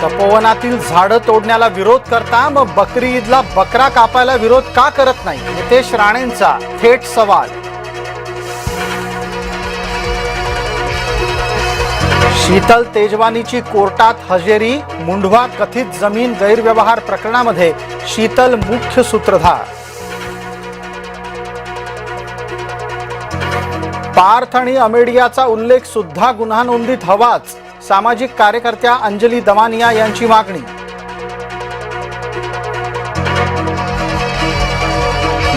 तपोवनातील झाडं तोडण्याला विरोध करता मग बकरी ईदला बकरा कापायला विरोध का करत नाही? नितेश राणेंचा थेट सवाल. शीतल तेजवानीची कोर्टात हजेरी. मुंढवा कथित जमीन गैरव्यवहार प्रकरणामध्ये शीतल मुख्य सूत्रधार. पार्थ आणि अमेडियाचा उल्लेख सुद्धा गुन्हा नोंदीत हवाच. सामाजिक कार्यकर्त्या अंजली दमानिया यांची मागणी.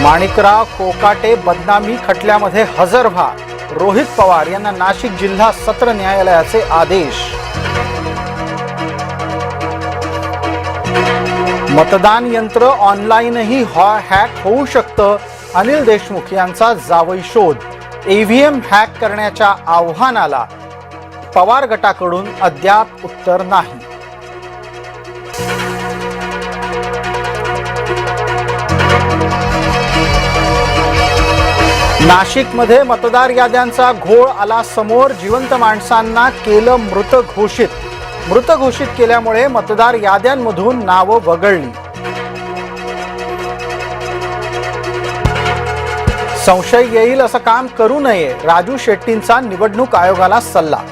माणिकराव कोकाटे बदनामी खटल्यामध्ये हजर व्हा. रोहित पवार यांना नाशिक जिल्हा सत्र न्यायालयाचे आदेश. मतदान यंत्र ऑनलाईनही हॅक होऊ शकतं. अनिल देशमुख यांचा जावई शोध. ईव्हीएम हॅक करण्याच्या आव्हानाला पवार गटाकडून अद्याप उत्तर नाही. नाशिकमध्ये मतदार याद्यांचा घोळ आला समोर. जिवंत माणसांना केलं मृत घोषित. मृत घोषित केल्यामुळे मतदार याद्यांमधून नावं वगळली. संशय येईल असं काम करू नये. राजू शेट्टींचा निवडणूक आयोगाला सल्ला.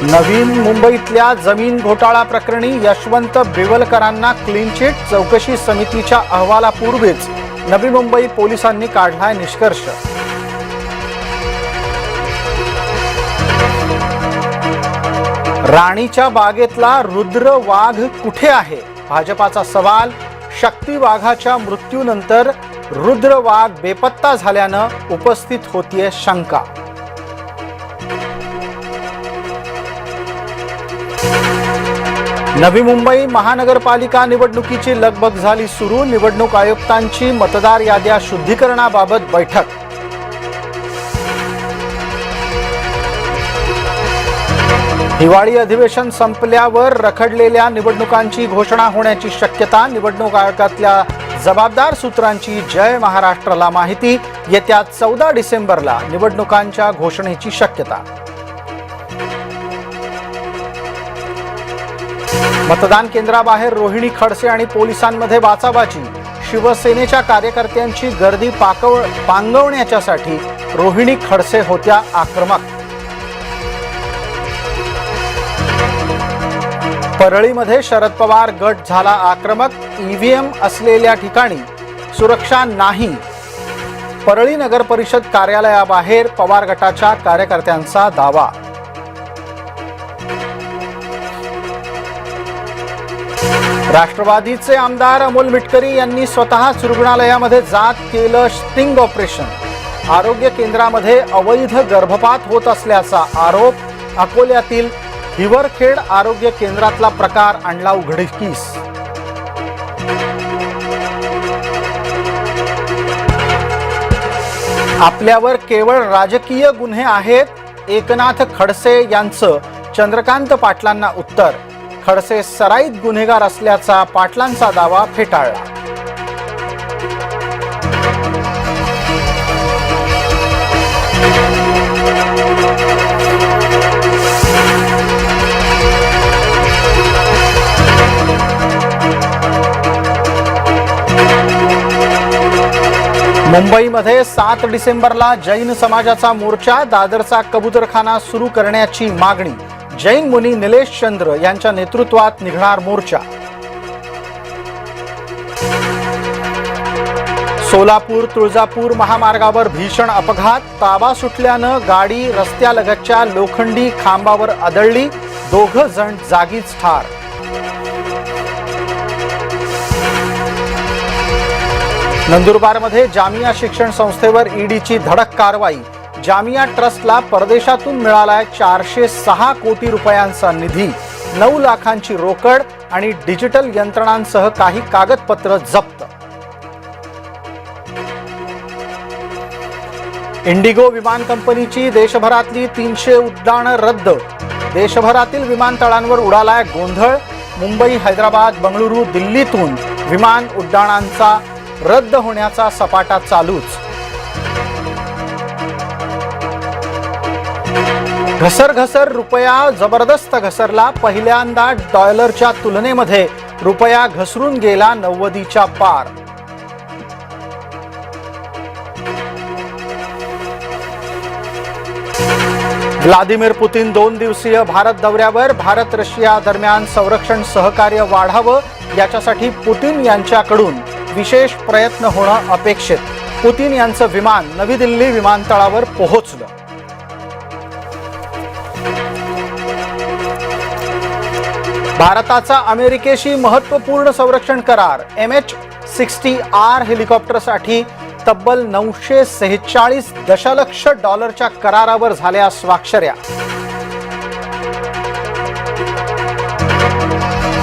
नवीन मुंबईतल्या जमीन घोटाळा प्रकरणी यशवंत बिवलकरांना क्लीन चिट. चौकशी समितीच्या अहवालापूर्वीच नवी मुंबई पोलिसांनी काढलाय निष्कर्ष. राणीच्या बागेतला रुद्र वाघ कुठे आहे? भाजपाचा सवाल. शक्ती वाघाच्या मृत्यूनंतर रुद्र वाघ बेपत्ता झाल्यानं उपस्थित होतीये शंका. नवी मुंबई महानगरपालिका निवडणुकीची लगबग झाली सुरू. निवडणूक आयुक्तांची मतदार याद्या शुद्धीकरणाबाबत बैठक. हिवाळी अधिवेशन संपल्यावर रखडलेल्या निवडणुकांची घोषणा होण्याची शक्यता. निवडणूक आयोगातल्या जबाबदार सूत्रांची जय महाराष्ट्राला माहिती. येत्या 14 डिसेंबरला निवडणुकांच्या घोषणेची शक्यता. मतदान केंद्राबाहेर रोहिणी खडसे आणि पोलिसांमध्ये बाचाबाची. शिवसेनेच्या कार्यकर्त्यांची गर्दी पांगवण्याच्यासाठी रोहिणी खडसे होत्या आक्रमक. परळीमध्ये शरद पवार गट झाला आक्रमक. ईव्हीएम असलेल्या ठिकाणी सुरक्षा नाही. परळी नगर परिषद कार्यालयाबाहेर पवार गटाच्या कार्यकर्त्यांचा दावा. राष्ट्रवादीचे आमदार अमोल मिटकरी यांनी स्वतःच रुग्णालयामध्ये जात केलं स्टिंग ऑपरेशन. आरोग्य केंद्रामध्ये अवैध गर्भपात होत असल्याचा आरोप. अकोल्यातील हिवरखेड आरोग्य केंद्रातला प्रकार आणला उघडकीस. आपल्यावर केवळ राजकीय गुन्हे आहेत. एकनाथ खडसे यांचं चंद्रकांत पाटलांना उत्तर. खडसे सराईत गुन्हेगार असल्याचा पाटलांचा दावा फेटाळला. मुंबईमध्ये 7 डिसेंबरला जैन समाजाचा मोर्चा. दादरचा कबूतरखाना सुरू करण्याची मागणी. जैन मुनी निलेश चंद्र यांच्या नेतृत्वात निघणार मोर्चा. सोलापूर तुळजापूर महामार्गावर भीषण अपघात. ताबा सुटल्यानं गाडी रस्त्यालगतच्या लोखंडी खांबावर आदळली. 2 जण जागीच ठार. नंदुरबारमध्ये जामिया शिक्षण संस्थेवर ईडीची धडक कारवाई. जामिया ट्रस्टला परदेशातून मिळालाय 406 कोटी रुपयांचा निधी. 9 लाखांची रोकड आणि डिजिटल यंत्रणांसह काही कागदपत्र जप्त. इंडिगो विमान कंपनीची देशभरातली 300 उड्डाणं रद्द. देशभरातील विमानतळांवर उडालाय गोंधळ. मुंबई, हैदराबाद, बंगळुरू, दिल्लीतून विमान उड्डाणांचा रद्द होण्याचा सपाटा चालूच. घसर रुपया जबरदस्त घसरला. पहिल्यांदा डॉलरच्या तुलनेमध्ये रुपया घसरून गेला 90च्या पार. व्लादिमीर पुतीन 2 दिवसीय भारत दौऱ्यावर. भारत रशिया दरम्यान संरक्षण सहकार्य वाढावं याच्यासाठी पुतीन यांच्याकडून विशेष प्रयत्न होणं अपेक्षित. पुतीन यांचं विमान नवी दिल्ली विमानतळावर पोहोचलं. भारताचा अमेरिकेशी महत्त्वपूर्ण संरक्षण करार. MH-60R हेलिकॉप्टरसाठी तब्बल $946 दशलक्ष करारावर झाल्या स्वाक्षऱ्या.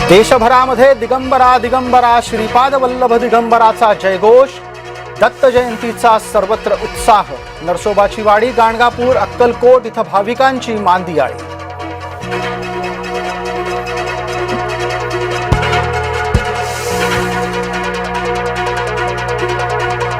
देशभरामध्ये दिगंबरा दिगंबरा श्रीपाद वल्लभ दिगंबराचा जयघोष. दत्त जयंतीचा सर्वत्र उत्साह. नरसोबाची वाडी, गाणगापूर, अक्कलकोट इथं भाविकांची मांदियाळी.